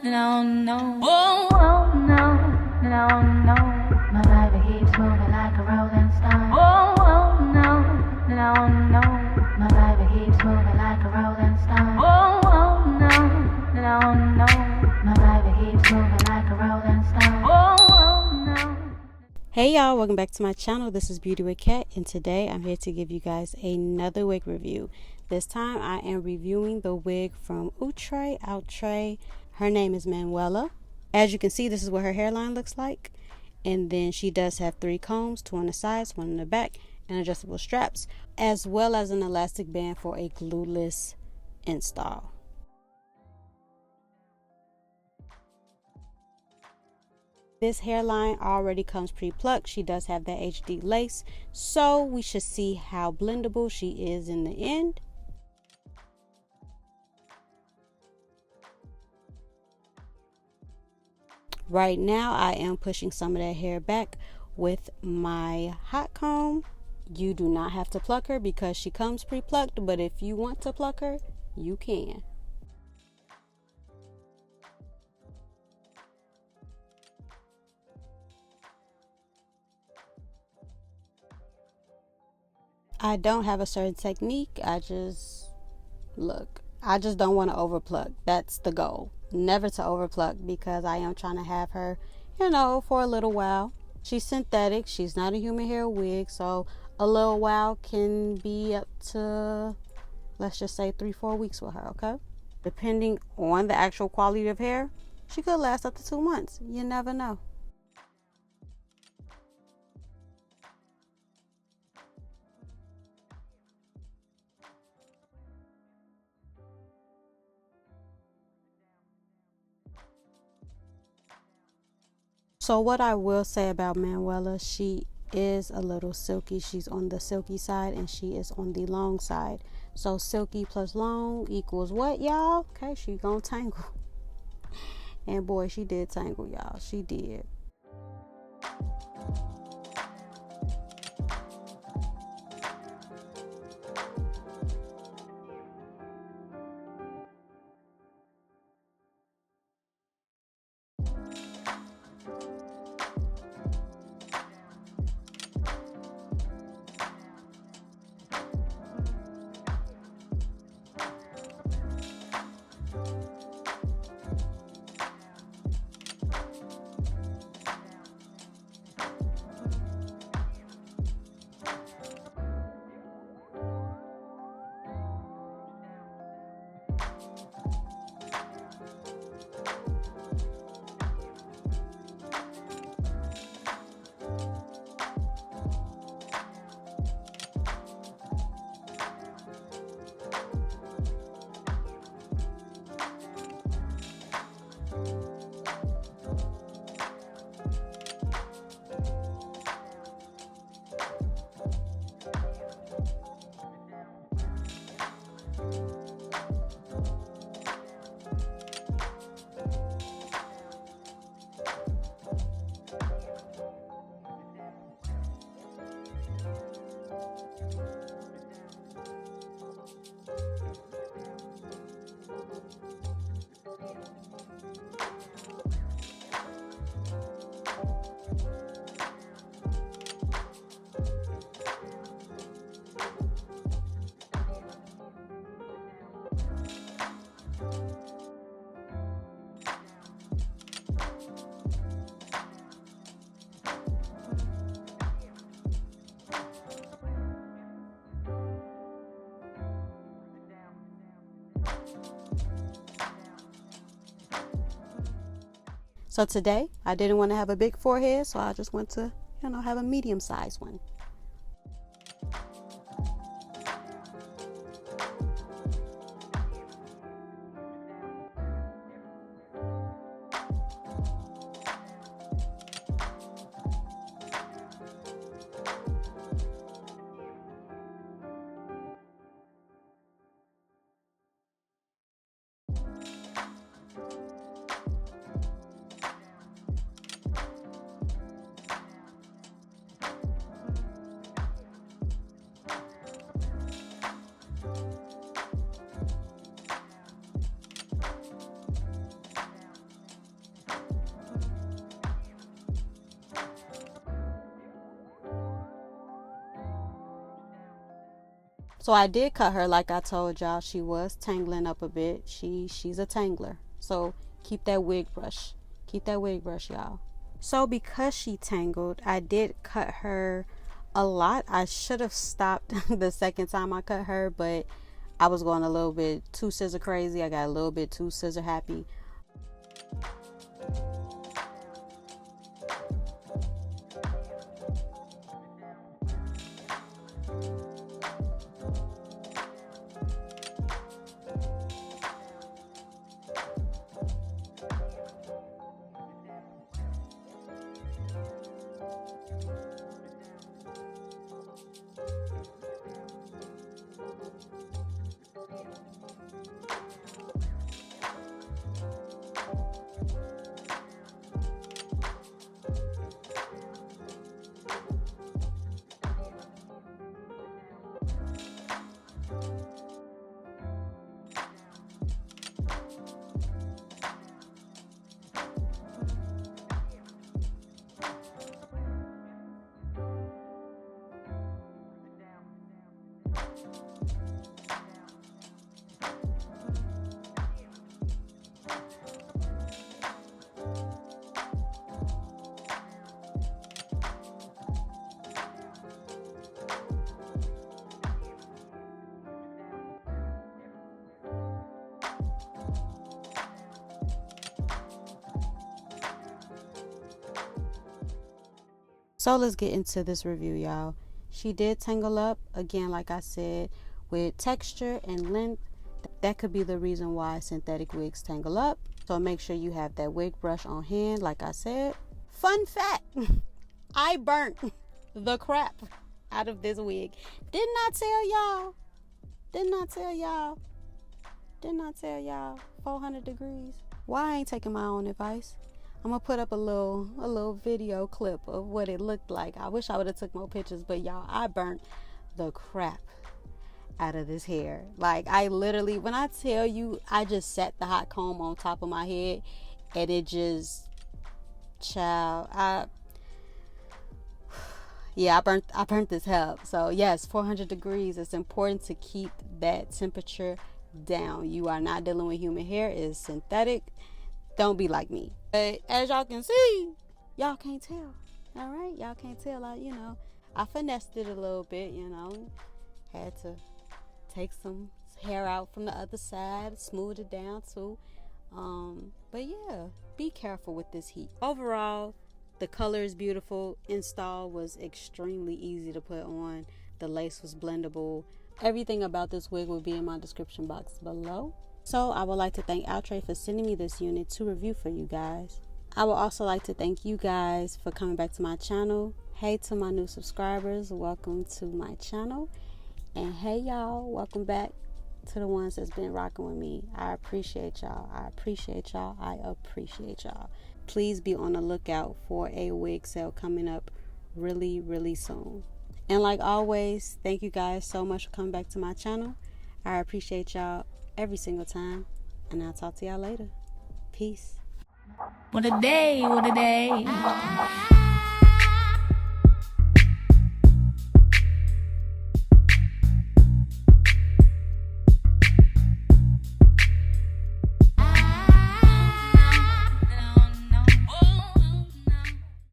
no, no. Oh, oh, no, no, no. My baby keeps moving like a rolling stone. Oh, oh, no, no, no. My baby keeps moving like a rolling stone. Oh, oh, no, no, no. My baby keeps moving like a rolling stone. Oh, oh, no. Hey y'all, welcome back to my channel. This is Beautyw.cat, and today I'm here to give you guys another wig review. This time I am reviewing the wig from Outre. Her name is Manuella. As you can see, this is what her hairline looks like. And then she does have 3 combs, 2 on the sides, 1 in the back, and adjustable straps, as well as an elastic band for a glueless install. This hairline already comes pre-plucked. She does have that HD lace, so we should see how blendable she is in the end. Right now I am pushing some of that hair back with my hot comb. You do not have to pluck her because she comes pre-plucked, but if you want to pluck her, you can. I don't have a certain technique. I just don't want to overpluck. That's the goal. Never to overpluck, because I am trying to have her, for a little while. She's synthetic. She's not a human hair wig, so a little while can be up to, let's just say, 3-4 weeks with her, okay? Depending on the actual quality of hair, she could last up to 2 months. You never know. So what I will say about Manuella, she is a little silky. She's on the silky side and she is on the long side. So silky plus long equals what, y'all? Okay, she gonna tangle. And boy, she did tangle, y'all. She did. So today, I didn't want to have a big forehead, so I just went to, have a medium-sized one. So I did cut her like I told y'all. She was tangling up a bit. She's a tangler. So keep that wig brush. Keep that wig brush, y'all. So because she tangled, I did cut her a lot. I should have stopped the second time I cut her, but I was going a little bit too scissor crazy. I got a little bit too scissor happy. So let's get into this review, y'all. She did tangle up, again, like I said, with texture and length. That could be the reason why synthetic wigs tangle up. So make sure you have that wig brush on hand, like I said. Fun fact, I burnt the crap out of this wig. Did not tell y'all. 400 degrees. Why I ain't taking my own advice? I'm gonna put up a little video clip of what it looked like. I wish I would have took more pictures, but y'all, I burnt the crap out of this hair. Like, I literally, when I tell you, I just set the hot comb on top of my head and it just, child, I burnt this hair. So yes, 400 degrees. It's important to keep that temperature down. You are not dealing with human hair. It's synthetic. Don't be like me. But as y'all can see, y'all can't tell. All right, y'all can't tell. I finessed it a little bit. Had to take some hair out from the other side, smooth it down too. But yeah, be careful with this heat. Overall, the color is beautiful. Install was extremely easy to put on. The lace was blendable. Everything about this wig will be in my description box below. So I would like to thank Outre for sending me this unit to review for you guys. I would also like to thank you guys for coming back to my channel. Hey to my new subscribers, welcome to my channel. And hey y'all, welcome back to the ones that's been rocking with me. I appreciate y'all. Please be on the lookout for a wig sale coming up really soon. And like always, thank you guys so much for coming back to my channel. I appreciate y'all every single time, and I'll talk to y'all later. Peace. What a day, what a day.